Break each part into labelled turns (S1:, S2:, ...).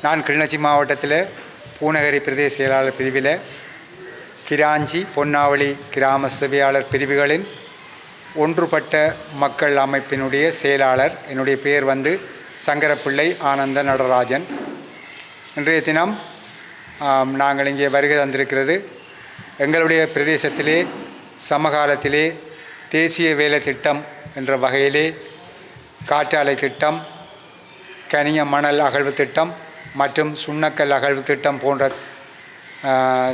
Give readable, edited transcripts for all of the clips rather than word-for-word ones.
S1: நான் கிளிநொச்சி மாவட்டத்தில் பூநகரி பிரதேச செயலாளர் பிரிவில் கிராஞ்சி பொன்னாவளி கிராம சேவையாளர் பிரிவுகளின் ஒன்றுபட்ட மக்கள் அமைப்பினுடைய செயலாளர். என்னுடைய பெயர் சங்கரப்பிள்ளை ஆனந்த நடராஜன். இன்றைய தினம் நாங்கள் இங்கே வருகை தந்திருக்கிறது எங்களுடைய பிரதேசத்திலே சமகாலத்திலே தேசிய வேலை திட்டம் என்ற வகையிலே காற்றாலை திட்டம், கனிய மணல் அகழ்வு திட்டம் மற்றும் சுண்ணக்கல் அகழ்வு திட்டம் போன்ற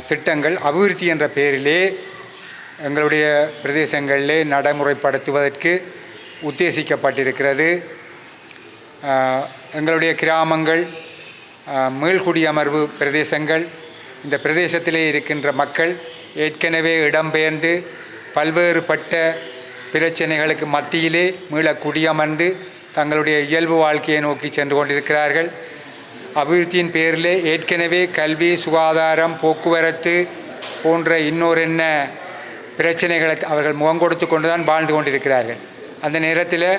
S1: திட்டங்கள் அபிவிருத்தி என்ற பெயரிலே எங்களுடைய பிரதேசங்களிலே நடைமுறைப்படுத்துவதற்கு உத்தேசிக்கப்பட்டிருக்கிறது. எங்களுடைய கிராமங்கள் மீள்குடியமர்வு பிரதேசங்கள். இந்த பிரதேசத்திலே இருக்கின்ற மக்கள் ஏற்கனவே இடம்பெயர்ந்து பல்வேறுபட்ட பிரச்சனைகளுக்கு மத்தியிலே மீள குடியமர்ந்து தங்களுடைய இயல்பு வாழ்க்கையை நோக்கி சென்று கொண்டிருக்கிறார்கள். அபிவிருத்தியின் பேரிலே ஏற்கனவே கல்வி, சுகாதாரம், போக்குவரத்து போன்ற இன்னொரு பிரச்சனைகளை அவர்கள் முகம் கொடுத்து கொண்டு தான் வாழ்ந்து கொண்டிருக்கிறார்கள். அந்த நேரத்தில்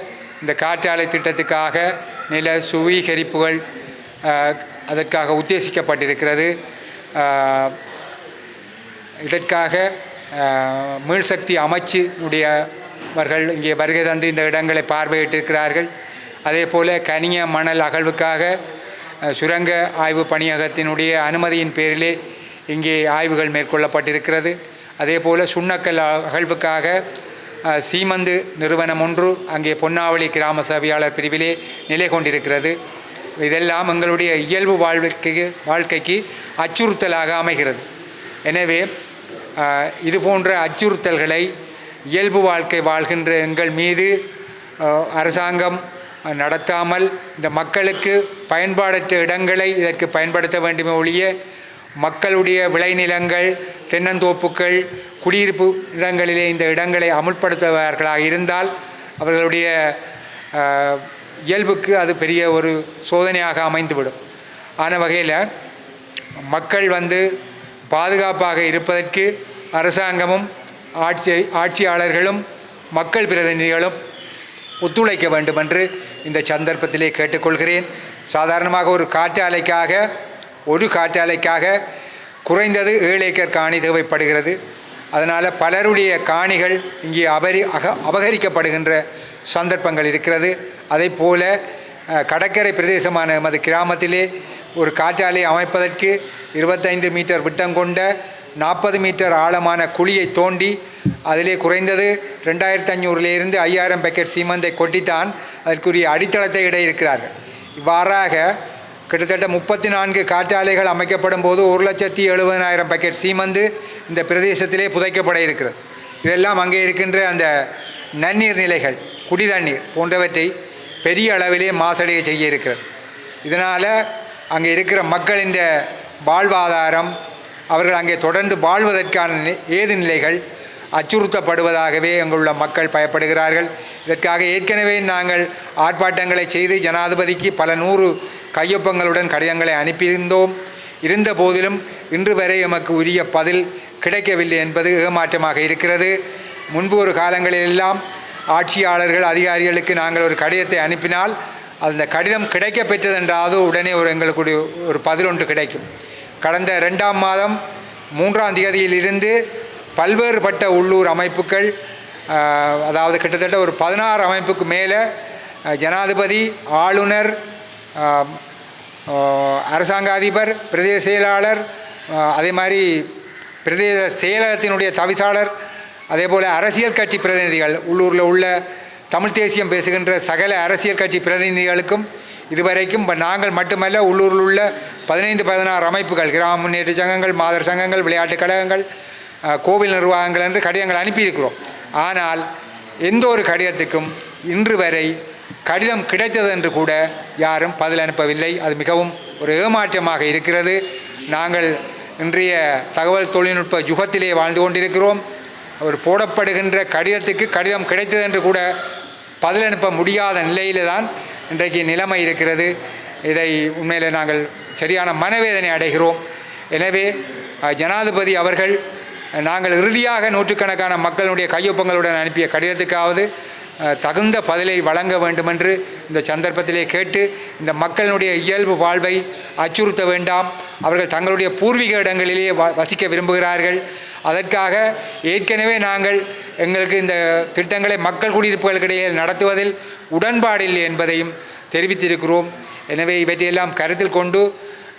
S1: இந்த காற்றாலை திட்டத்துக்காக நில சுவீகரிப்புகள் அதற்காக உத்தேசிக்கப்பட்டிருக்கிறது. இதற்காக மீள்சக்தி அமைச்சினுடையவர்கள் இங்கே வருகை தந்து இந்த இடங்களை பார்வையிட்டிருக்கிறார்கள். அதே போல் கனிய மணல் அகழ்வுக்காக சுரங்க ஆய்வு பணியகத்தினுடைய அனுமதியின் பேரிலே இங்கே ஆய்வுகள் மேற்கொள்ளப்பட்டிருக்கிறது. அதே போல் சுண்ணக்கல் அகழ்வுக்காக சீமந்து நிறுவனம் ஒன்று அங்கே பொன்னாவளி கிராம சேவையாளர் பிரிவிலே நிலை கொண்டிருக்கிறது. இதெல்லாம் எங்களுடைய இயல்பு வாழ்க்கைக்கு அச்சுறுத்தலாக அமைகிறது. எனவே இது போன்ற அச்சுறுத்தல்களை இயல்பு வாழ்க்கை வாழ்கின்ற எங்கள் மீது அரசாங்கம் நடத்தாமல் இந்த மக்களுக்கு பயன்பாடற்ற இடங்களை இதற்கு பயன்படுத்த வேண்டுமே ஒழிய மக்களுடைய விளைநிலங்கள், தென்னந்தோப்புகள், குடியிருப்பு இடங்களிலே இந்த இடங்களை அமுல்படுத்துவார்களாக இருந்தால் அவர்களுடைய இயல்புக்கு அது பெரிய ஒரு சோதனையாக அமைந்துவிடும். ஆன வகையில் மக்கள் பாதுகாப்பாக இருப்பதற்கு அரசாங்கமும் ஆட்சியாளர்களும் மக்கள் பிரதிநிதிகளும் ஒத்துழைக்க வேண்டும் என்று இந்த சந்தர்ப்பத்திலே கேட்டுக்கொள்கிறேன். சாதாரணமாக ஒரு காற்றாலைக்காக குறைந்தது 7 ஏக்கர் காணி தேவைப்படுகிறது. அதனால் பலருடைய காணிகள் இங்கே அபகரிக்கப்படுகின்ற சந்தர்ப்பங்கள் இருக்கிறது. அதே போல் கடற்கரை பிரதேசமான எமது கிராமத்திலே ஒரு காற்றாலை அமைப்பதற்கு 25 மீட்டர் விட்டம் கொண்ட 40 மீட்டர் ஆழமான குழியை தோண்டி அதிலே குறைந்தது 2500 5000 பேக்கெட் சீமந்தை கொட்டித்தான் அதற்குரிய அடித்தளத்தை இட இருக்கிறார்கள். இவ்வாறாக கிட்டத்தட்ட 34 காற்றாலைகள் அமைக்கப்படும் போது 1,70,000 பேக்கெட் சீமந்து இந்த பிரதேசத்திலே புதைக்கப்பட இருக்கிறது. இதெல்லாம் அங்கே இருக்கின்ற அந்த நன்னீர் நிலைகள், குடிதண்ணீர் போன்றவற்றை பெரிய அளவிலே மாசடைய செய்ய இருக்கிறது. இதனால் அங்கே இருக்கிற மக்களின் வாழ்வாதாரம், அவர்கள் அங்கே தொடர்ந்து வாழ்வதற்கான ஏது நிலைகள் அச்சுறுத்தப்படுவதாகவே எங்களுள்ள மக்கள் பயப்படுகிறார்கள். இதற்காக ஏற்கனவே நாங்கள் ஆர்ப்பாட்டங்களை செய்து ஜனாதிபதிக்கு பல 100 கையொப்பங்களுடன் கடிதங்களை அனுப்பியிருந்தோம். இருந்த போதிலும் இன்று வரை எமக்கு உரிய பதில் கிடைக்கவில்லை என்பது ஏமாற்றமாக இருக்கிறது. முன்பு ஒரு காலங்களிலெல்லாம் ஆட்சியாளர்கள், அதிகாரிகளுக்கு நாங்கள் ஒரு கடிதத்தை அனுப்பினால் அந்த கடிதம் கிடைக்க பெற்றதென்றாவது உடனே எங்களுக்கு ஒரு பதில் ஒன்று கிடைக்கும். கடந்த 2ஆம் மாதம் 3ஆம் தேதியிலிருந்து பல்வேறுபட்ட உள்ளூர் அமைப்புகள், அதாவது கிட்டத்தட்ட ஒரு 16 அமைப்புக்கு மேலே ஜனாதிபதி, ஆளுநர், அரசாங்க அதிபர், பிரதேச செயலாளர், அதே மாதிரி பிரதேச செயலகத்தினுடைய தவிசாளர், அதே போல் அரசியல் கட்சி பிரதிநிதிகள், உள்ளூரில் உள்ள தமிழ் தேசியம் பேசுகின்ற சகல அரசியல் கட்சி பிரதிநிதிகளுக்கும் இதுவரைக்கும் நாங்கள் மட்டுமல்ல, உள்ளூரில் உள்ள 15-16 அமைப்புகள், கிராம முன்னேற்ற சங்கங்கள், மாதர் சங்கங்கள், விளையாட்டுக் கழகங்கள், கோவில் நிர்வாகங்கள் என்று கடிதங்கள் அனுப்பியிருக்கிறோம். ஆனால் எந்த ஒரு கடிதத்துக்கும் இன்று வரை கடிதம் கிடைத்தது என்று கூட யாரும் பதில் அனுப்பவில்லை. அது மிகவும் ஒரு ஏமாற்றமாக இருக்கிறது. நாங்கள் இன்றைய தகவல் தொழில்நுட்ப யுகத்திலே வாழ்ந்து கொண்டிருக்கிறோம். ஒரு போடப்படுகின்ற கடிதத்துக்கு கடிதம் கிடைத்தது என்று கூட பதில் அனுப்ப முடியாத நிலையில் தான் இன்றைக்கு நிலைமை இருக்கிறது. இதை உண்மையில் நாங்கள் சரியான மனவேதனை அடைகிறோம். எனவே ஜனாதிபதி அவர்கள் நாங்கள் இறுதியாக நூற்றுக்கணக்கான மக்களுடைய கையொப்பங்களுடன் அனுப்பிய கடிதத்துக்காவது தகுந்த பதிலை வழங்க வேண்டும் என்று இந்த சந்தர்ப்பத்திலே கேட்டு இந்த மக்களுடைய இயல்பு வாழ்வை அச்சுறுத்த வேண்டாம். அவர்கள் தங்களுடைய பூர்வீக இடங்களிலே வசிக்க விரும்புகிறார்கள். அதற்காக ஏற்கனவே நாங்கள் எங்களுக்கு இந்த திட்டங்களை மக்கள் குடியிருப்புகளுக்கிடையே நடத்துவதில் உடன்பாடில்லை என்பதையும் தெரிவித்திருக்கிறோம். எனவே இவற்றையெல்லாம் கருத்தில் கொண்டு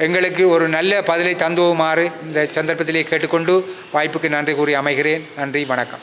S1: எங்களுக்கு ஒரு நல்ல பதிலை தந்துவுமாறு இந்த சந்தர்ப்பத்திலே கேட்டுக்கொண்டு வாய்ப்புக்கு நன்றி கூறி அமைகிறேன். நன்றி, வணக்கம்.